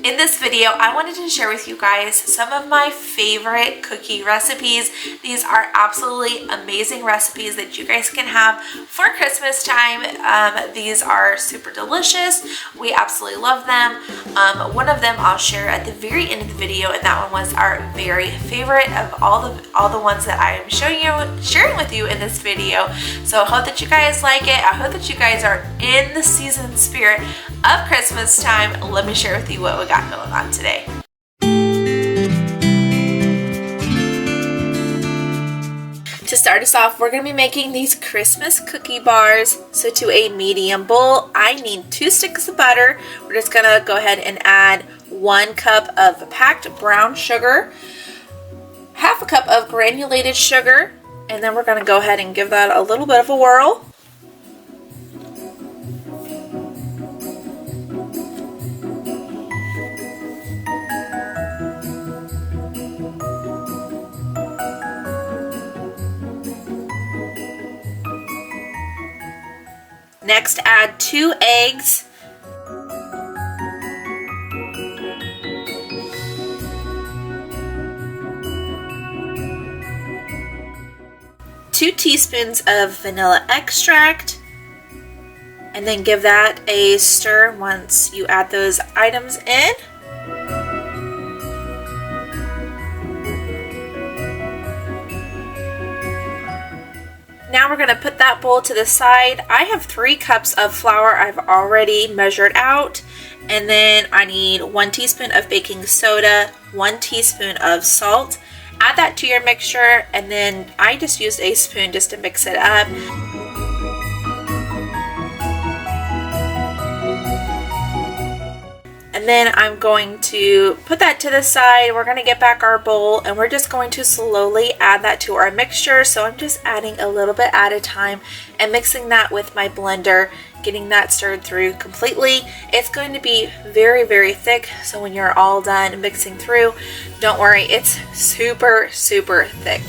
In this video, I wanted to share with you guys some of my favorite cookie recipes. These are absolutely amazing recipes that you guys can have for Christmas time. These are super delicious. We absolutely love them. One of them I'll share at the very end of the video, and that one was our very favorite of all the ones that I am sharing with you in this video. So I hope that you guys like it. I hope that you guys are in the season spirit of Christmas time. Let me share with you what we got going on today. To start us off, we're going to be making these Christmas cookie bars. So to a medium bowl, I need 2 sticks of butter. We're just going to go ahead and add 1 cup of packed brown sugar, half a cup of granulated sugar, and then we're going to go ahead and give that a little bit of a whirl. Next, add 2 eggs, 2 teaspoons of vanilla extract, and then give that a stir once you add those items in. Now we're going to put that bowl to the side. I have 3 cups of flour I've already measured out. And then I need 1 teaspoon of baking soda, 1 teaspoon of salt. Add that to your mixture, and then I just used a spoon just to mix it up. And then I'm going to put that to the side. We're going to get back our bowl, and we're just going to slowly add that to our mixture. So I'm just adding a little bit at a time and mixing that with my blender, getting that stirred through completely. It's going to be very, very thick. So when you're all done mixing through, don't worry, it's super, super thick.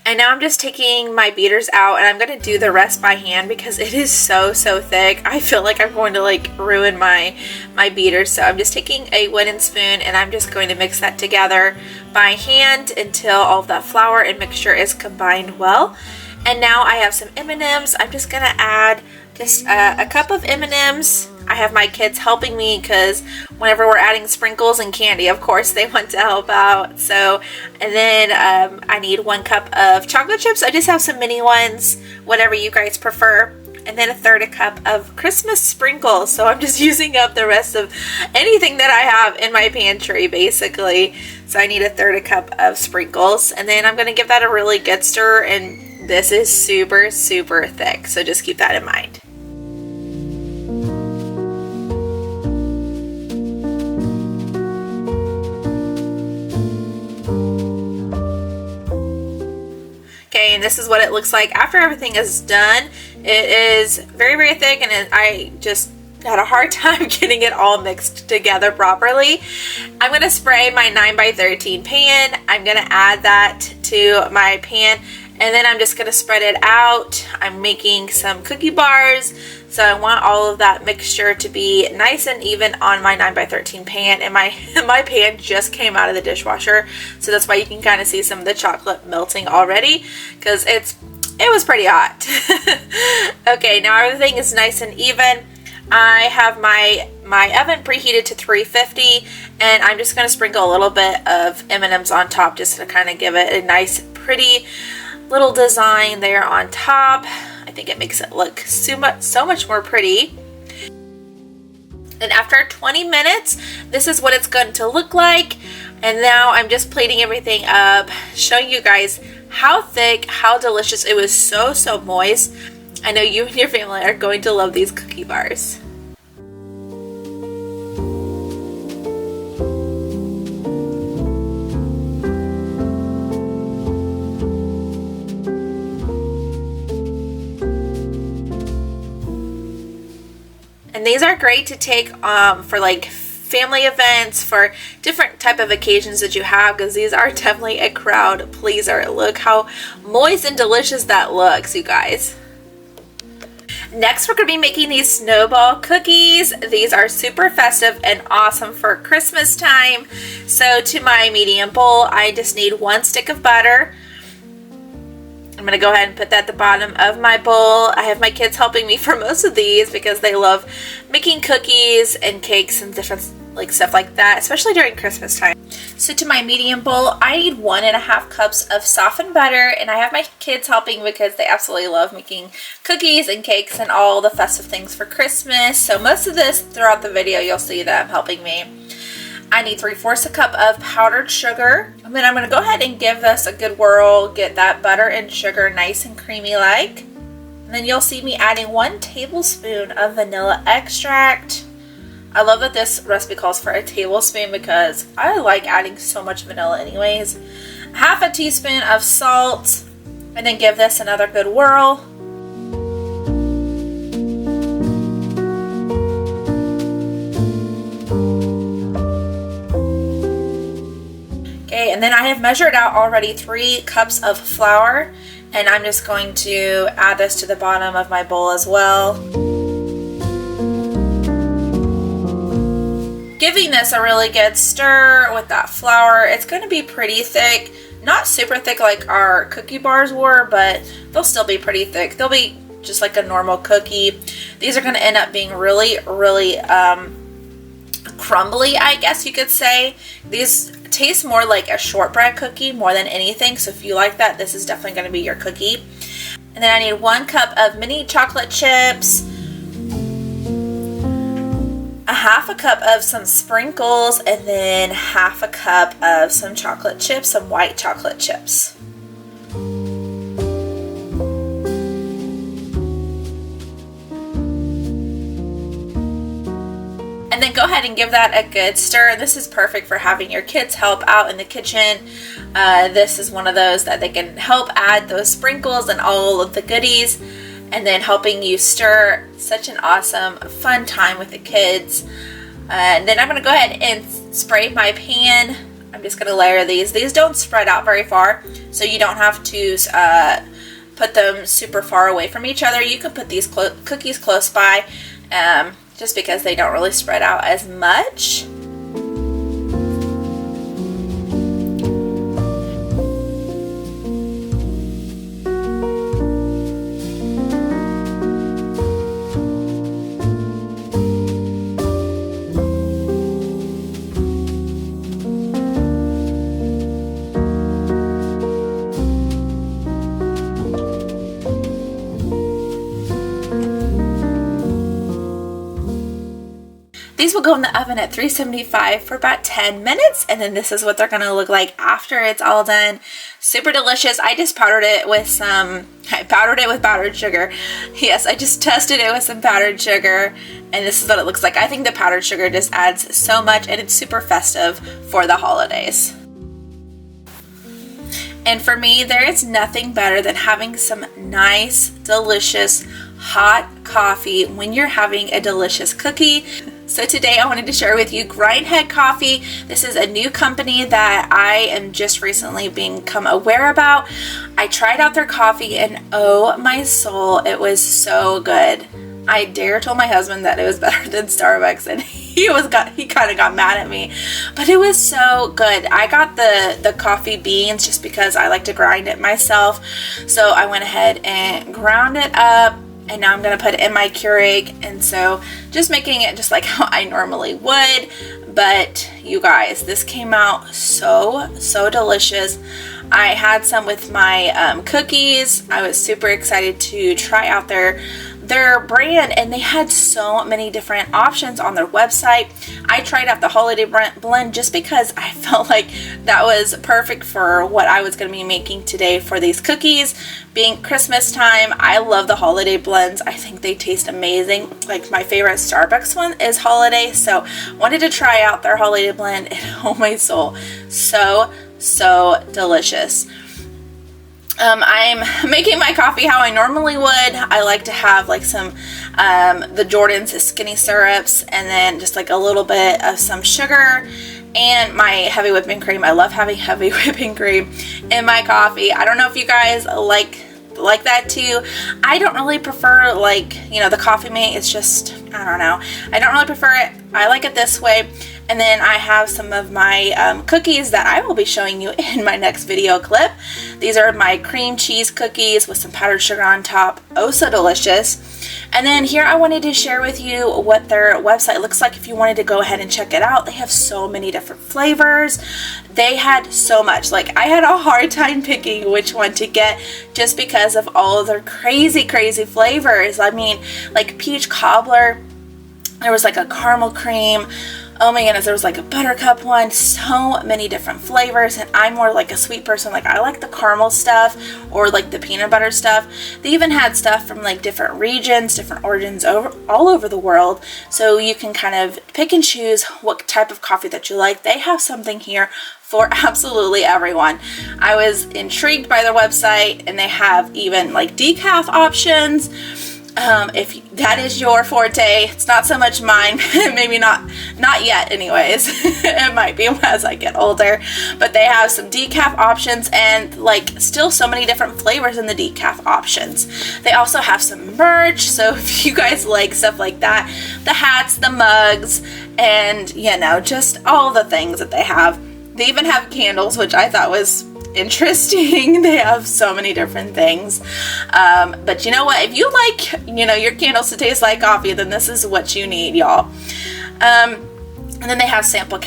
And now I'm just taking my beaters out, and I'm going to do the rest by hand because it is so thick. I feel like I'm going to ruin my beaters. So I'm just taking a wooden spoon, and I'm just going to mix that together by hand until all of that flour and mixture is combined well. And now I have some M&Ms. I'm just going to add just a cup of M&Ms. I have my kids helping me because whenever we're adding sprinkles and candy, of course, they want to help out. So, and then I need 1 cup of chocolate chips. I just have some mini ones, whatever you guys prefer. And then 1/3 cup of Christmas sprinkles. So I'm just using up the rest of anything that I have in my pantry, basically. So I need 1/3 cup of sprinkles. And then I'm going to give that a really good stir. And this is super, super thick. So just keep that in mind. Okay, and this is what it looks like after everything is done. It is very, very thick, and I just had a hard time getting it all mixed together properly. I'm going to spray my 9x13 pan. I'm going to add that to my pan, and then I'm just going to spread it out. I'm making some cookie bars, so I want all of that mixture to be nice and even on my 9x13 pan, and my pan just came out of the dishwasher, so that's why you can kind of see some of the chocolate melting already, because it was pretty hot. Okay, now everything is nice and even. I have my oven preheated to 350, and I'm just going to sprinkle a little bit of M&Ms on top just to kind of give it a nice, pretty little design there on top. I think it makes it look so much more pretty. And after 20 minutes, this is what it's going to look like. And now I'm just plating everything up, showing you guys how thick, how delicious. It was so, so moist. I know you and your family are going to love these cookie bars. And these are great to take for like family events, for different type of occasions that you have, because these are definitely a crowd pleaser. Look how moist and delicious that looks, you guys. Next, we're going to be making these Snowball Cookies. These are super festive and awesome for Christmas time. So to my medium bowl, I just need 1 stick of butter. I'm going to go ahead and put that at the bottom of my bowl. I have my kids helping me for most of these because they love making cookies and cakes and different like stuff like that, especially during Christmas time. So to my medium bowl, I need 1.5 cups of softened butter, and I have my kids helping because they absolutely love making cookies and cakes and all the festive things for Christmas. So most of this throughout the video, you'll see them helping me. I need 3/4 cup of powdered sugar. And then I'm going to go ahead and give this a good whirl, get that butter and sugar nice and creamy like. And then you'll see me adding 1 tablespoon of vanilla extract. I love that this recipe calls for a tablespoon because I like adding so much vanilla anyways. 1/2 teaspoon of salt, and then give this another good whirl. Okay, and then I have measured out already 3 cups of flour, and I'm just going to add this to the bottom of my bowl as well. Giving this a really good stir with that flour. It's going to be pretty thick, not super thick like our cookie bars were, but they'll still be pretty thick. They'll be just like a normal cookie. These are going to end up being really, really crumbly, I guess you could say. These taste more like a shortbread cookie more than anything, so if you like that, this is definitely going to be your cookie. And then I need 1 cup of mini chocolate chips, 1/2 cup of some sprinkles, and then 1/2 cup of some chocolate chips, some white chocolate chips. And then go ahead and give that a good stir. This is perfect for having your kids help out in the kitchen. This is one of those that they can help add those sprinkles and all of the goodies, and then helping you stir. Such an awesome, fun time with the kids. And then I'm going to go ahead and spray my pan. I'm just going to layer these. These don't spread out very far, so you don't have to put them super far away from each other. You can put these cookies close by, just because they don't really spread out as much. These will go in the oven at 375 for about 10 minutes, and then this is what they're going to look like after it's all done. Super delicious. I just powdered it with powdered sugar. Yes, I just tested it with some powdered sugar, and this is what it looks like. I think the powdered sugar just adds so much, and it's super festive for the holidays. And for me, there is nothing better than having some nice, delicious, hot coffee when you're having a delicious cookie. So today I wanted to share with you Grindhead Coffee. This is a new company that I am just recently become aware about. I tried out their coffee and oh my soul, it was so good. I dare told my husband that it was better than Starbucks, and he kind of got mad at me, but it was so good. I got the coffee beans just because I like to grind it myself, so I went ahead and ground it up, and now I'm going to put it in my Keurig, and so just making it just like how I normally would. But you guys, this came out so delicious. I had some with my cookies. I was super excited to try out their their brand, and they had so many different options on their website. I tried out the holiday blend just because I felt like that was perfect for what I was going to be making today for these cookies. Being Christmas time, I love the holiday blends. I think they taste amazing. Like my favorite Starbucks one is holiday, so wanted to try out their holiday blend, and oh my soul, so delicious. I'm making my coffee how I normally would. I like to have like some the Jordan's skinny syrups, and then just like a little bit of some sugar and my heavy whipping cream. I love having heavy whipping cream in my coffee. I don't know if you guys like that too. I don't really prefer, like, you know, the Coffee Mate. It's just, I don't know. I don't really prefer it. I like it this way. And then I have some of my cookies that I will be showing you in my next video clip. These are my cream cheese cookies with some powdered sugar on top. Oh, so delicious. And then here I wanted to share with you what their website looks like if you wanted to go ahead and check it out. They have so many different flavors. They had so much. Like, I had a hard time picking which one to get just because of all of their crazy flavors. I mean, like peach cobbler. There was like a caramel cream. Oh my goodness, there was like a buttercup one. So many different flavors, and I'm more like a sweet person. Like, I like the caramel stuff or like the peanut butter stuff. They even had stuff from like different regions, different origins all over the world, so you can kind of pick and choose what type of coffee that you like. They have something here for absolutely everyone. I was intrigued by their website, and they have even like decaf options. If that is your forte, it's not so much mine. Maybe not yet anyways. It might be as I get older, but they have some decaf options, and like still so many different flavors in the decaf options. They also have some merch, so if you guys like stuff like that, the hats, the mugs, and you know, just all the things that they have. They even have candles, which I thought was interesting. They have so many different things, but you know what, if you like, you know, your candles to taste like coffee, then this is what you need, y'all. And then they have sample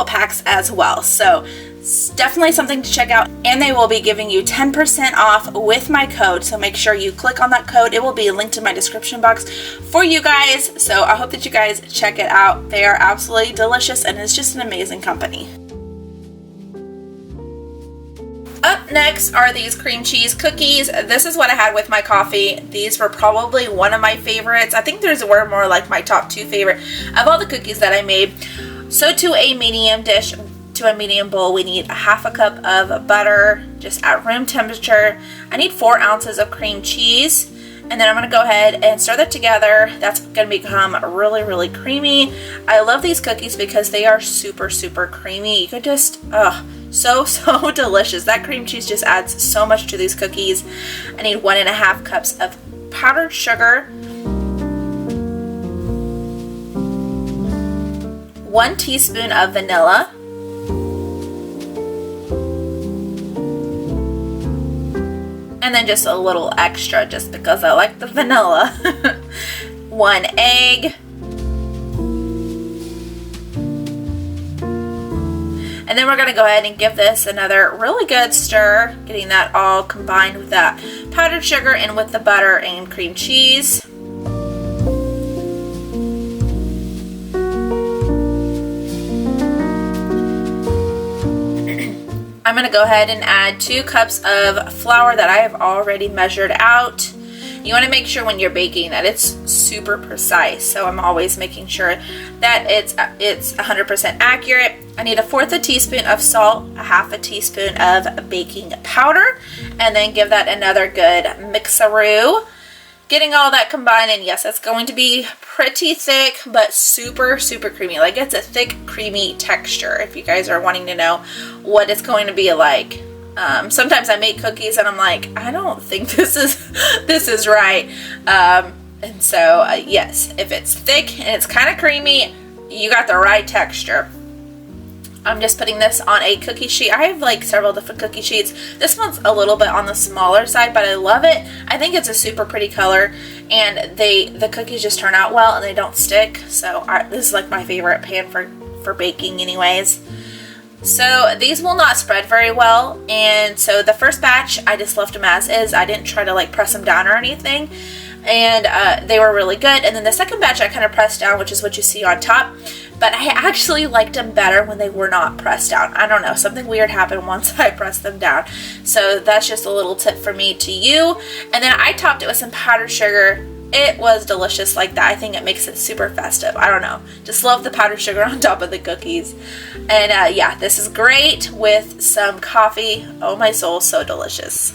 packs as well, so it's definitely something to check out. And they will be giving you 10% off with my code, so make sure you click on that code. It will be linked in my description box for you guys, so I hope that you guys check it out. They are absolutely delicious, and it's just an amazing company. Up next are these cream cheese cookies. This is what I had with my coffee. These were probably one of my favorites. I think these were more like my top 2 favorite of all the cookies that I made. So to a medium dish, to a medium bowl, we need a half a cup of butter, just at room temperature. I need 4 ounces of cream cheese. And then I'm going to go ahead and stir that together. That's going to become really creamy. I love these cookies because they are super creamy. You could just, so delicious. That cream cheese just adds so much to these cookies. I need 1.5 cups of powdered sugar, 1 teaspoon of vanilla, and then just a little extra just because I like the vanilla. 1 egg. And then we're going to go ahead and give this another really good stir, getting that all combined with that powdered sugar and with the butter and cream cheese. I'm going to go ahead and add 2 cups of flour that I have already measured out. You want to make sure when you're baking that it's super precise, so I'm always making sure that it's 100% accurate. I need 1/4 teaspoon of salt, 1/2 teaspoon of baking powder, and then give that another good mixaroo. Getting all that combined, and yes, it's going to be pretty thick, but super creamy. Like, it's a thick, creamy texture, if you guys are wanting to know what it's going to be like. Sometimes I make cookies and I'm like, I don't think this is right. And so, yes, if it's thick and it's kind of creamy, you got the right texture. I'm just putting this on a cookie sheet. I have like several different cookie sheets. This one's a little bit on the smaller side, but I love it. I think it's a super pretty color, and the cookies just turn out well and they don't stick. So this is like my favorite pan for baking anyways. So these will not spread very well, and so the first batch I just left them as is. I didn't try to like press them down or anything. and they were really good. And then the second batch I kind of pressed down, which is what you see on top, but I actually liked them better when they were not pressed down. I don't know, something weird happened once I pressed them down. So that's just a little tip for me to you. And then I topped it with some powdered sugar. It was delicious like that. I think it makes it super festive. I don't know. Just love the powdered sugar on top of the cookies. And yeah, this is great with some coffee. Oh my soul, so delicious.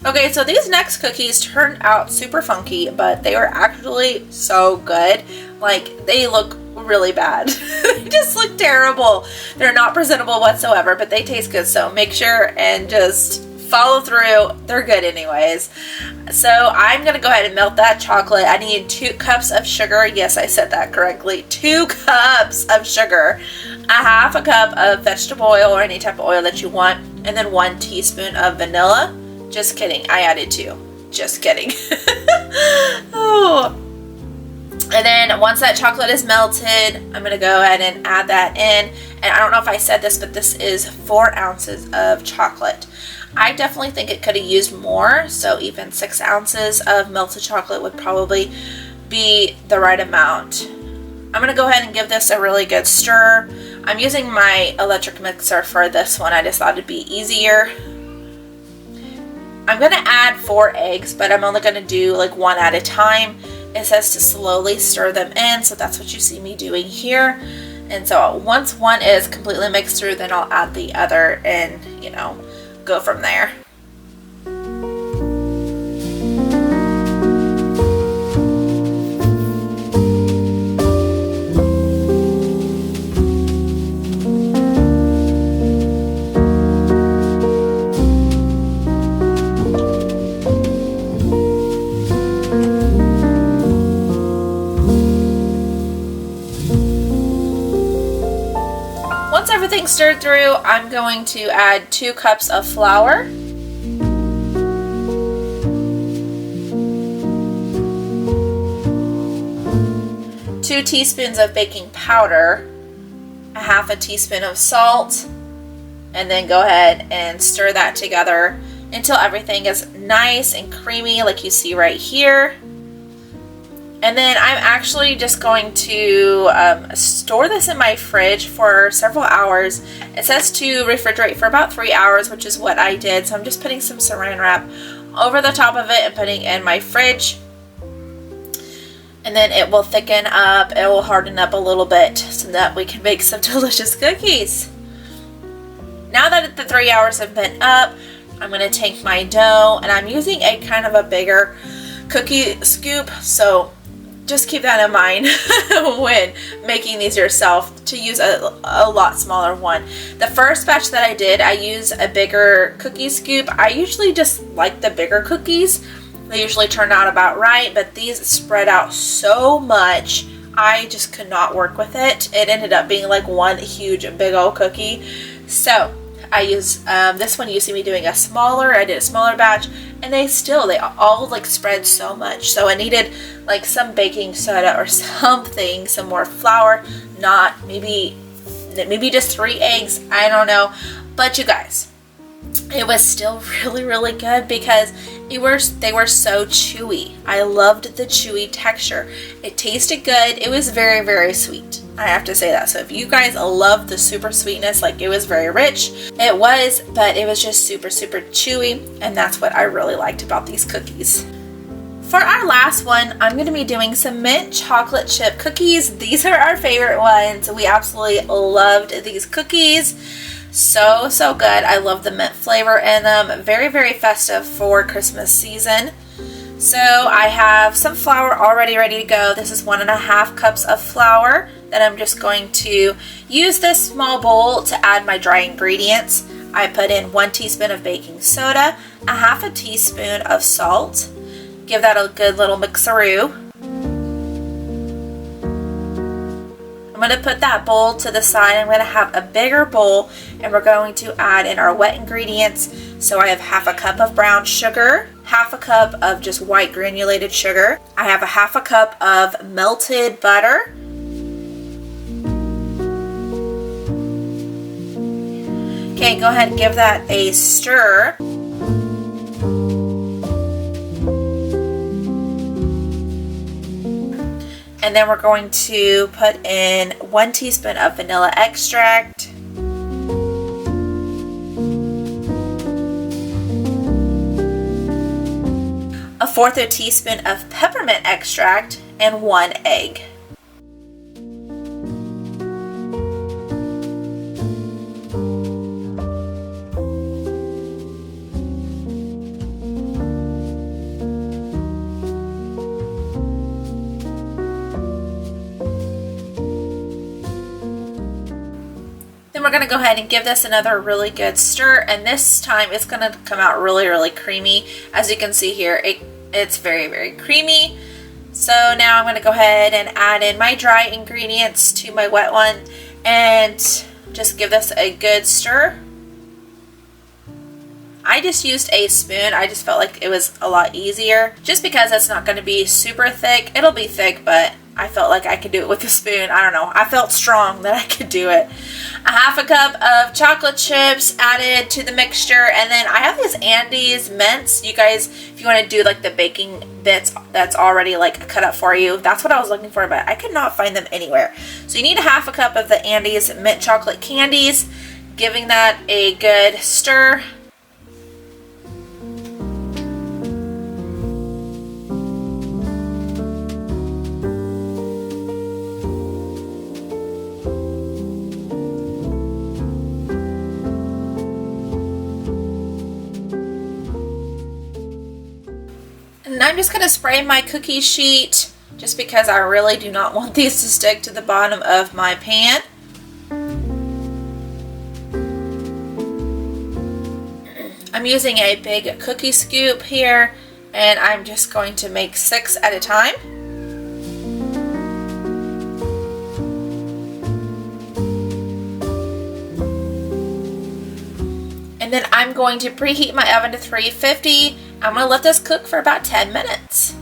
Okay, so these next cookies turned out super funky, but they were actually so good. Like, they look really bad. They just look terrible. They're not presentable whatsoever, but they taste good, so make sure and just follow through. They're good anyways. So I'm gonna go ahead and melt that chocolate. I need 2 cups of sugar. Yes, I said that correctly. 2 cups of sugar, a half a cup of vegetable oil or any type of oil that you want, and then 1 teaspoon of vanilla. Just kidding, I added 2. Just kidding. Oh. And then once that chocolate is melted, I'm going to go ahead and add that in. And I don't know if I said this, but this is 4 ounces of chocolate. I definitely think it could have used more, so even 6 ounces of melted chocolate would probably be the right amount. I'm going to go ahead and give this a really good stir. I'm using my electric mixer for this one. I just thought it'd be easier. I'm going to add 4 eggs, but I'm only going to do like 1 at a time. It says to slowly stir them in, so that's what you see me doing here. And so once one is completely mixed through, then I'll add the other and, you know, go from there. Once everything's stirred through, I'm going to add 2 cups of flour, 2 teaspoons of baking powder, a half a teaspoon of salt, and then go ahead and stir that together until everything is nice and creamy like you see right here. And then I'm actually just going to store this in my fridge for several hours. It says to refrigerate for about 3 hours, which is what I did. So I'm just putting some saran wrap over the top of it and putting it in my fridge. And then it will thicken up, it will harden up a little bit so that we can make some delicious cookies. Now that the 3 hours have been up, I'm going to take my dough, and I'm using a kind of a bigger cookie scoop, so just keep that in mind when making these yourself, to use a lot smaller one. The first batch that I did, I used a bigger cookie scoop. I usually just like the bigger cookies. They usually turn out about right, but these spread out so much, I just could not work with it. It ended up being like one huge big old cookie. So I use this one. You see me doing a smaller, I did a smaller batch, and they all like spread so much. So I needed like some baking soda or something, some more flour, not maybe just 3 eggs, I don't know. But you guys, it was still really, really good because they were so chewy. I loved the chewy texture. It tasted good. It was very, very sweet, I have to say that. So if you guys love the super sweetness, like it was very rich, it was, but it was just super, super chewy, and that's what I really liked about these cookies. For our last one, I'm going to be doing some mint chocolate chip cookies. These are our favorite ones. We absolutely loved these cookies. So good. I love the mint flavor in them. Very, very festive for Christmas season. So I have some flour already ready to go. This is 1.5 cups of flour that I'm just going to use this small bowl to add my dry ingredients. I put in 1 teaspoon of baking soda, a half a teaspoon of salt. Give that a good little mixaroo. I'm going to put that bowl to the side. I'm going to have a bigger bowl, and we're going to add in our wet ingredients. So I have half a cup of brown sugar, half a cup of just white granulated sugar. I have a half a cup of melted butter. Okay, go ahead and give that a stir. And then we're going to put in 1 teaspoon of vanilla extract. A 1/4 teaspoon of peppermint extract and 1 egg. Then we're going to go ahead and give this another really good stir, and this time it's going to come out really creamy. As you can see here, it's very creamy. So now I'm going to go ahead and add in my dry ingredients to my wet one and just give this a good stir. I just used a spoon. I just felt like it was a lot easier just because it's not going to be super thick. It'll be thick, but I felt like I could do it with a spoon. I don't know. I felt strong that I could do it. A 1/2 cup of chocolate chips added to the mixture. And then I have these Andes mints. You guys, if you want to do like the baking bits that's already like cut up for you, that's what I was looking for, but I could not find them anywhere. So you need a 1/2 cup of the Andes mint chocolate candies, giving that a good stir. And I'm just going to spray my cookie sheet just because I really do not want these to stick to the bottom of my pan. I'm using a big cookie scoop here, and I'm just going to make 6 at a time. And then I'm going to preheat my oven to 350. I'm going to let this cook for about 10 minutes.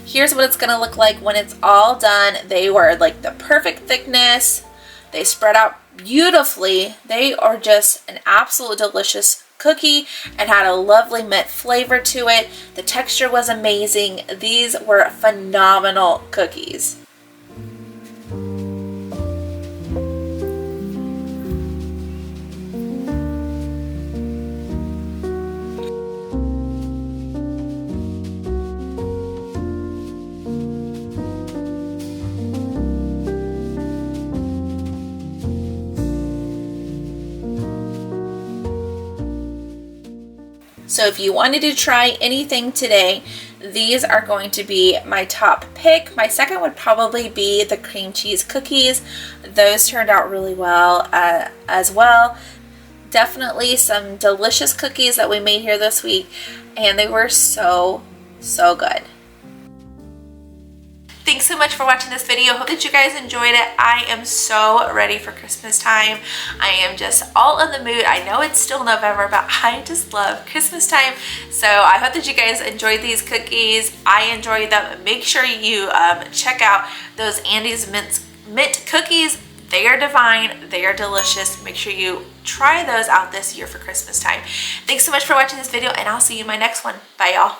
Here's what it's going to look like when it's all done. They were like the perfect thickness. They spread out beautifully. They are just an absolute delicious cookie and had a lovely mint flavor to it. The texture was amazing. These were phenomenal cookies. So if you wanted to try anything today, these are going to be my top pick. My second would probably be the cream cheese cookies. Those turned out really well as well. Definitely some delicious cookies that we made here this week, and they were so good. Thanks so much for watching this video. Hope that you guys enjoyed it. I am so ready for Christmas time. I am just all in the mood. I know it's still November, but I just love Christmas time. So I hope that you guys enjoyed these cookies. I enjoyed them. Make sure you check out those Andes mint cookies. They are divine. They are delicious. Make sure you try those out this year for Christmas time. Thanks so much for watching this video, and I'll see you in my next one. Bye, y'all.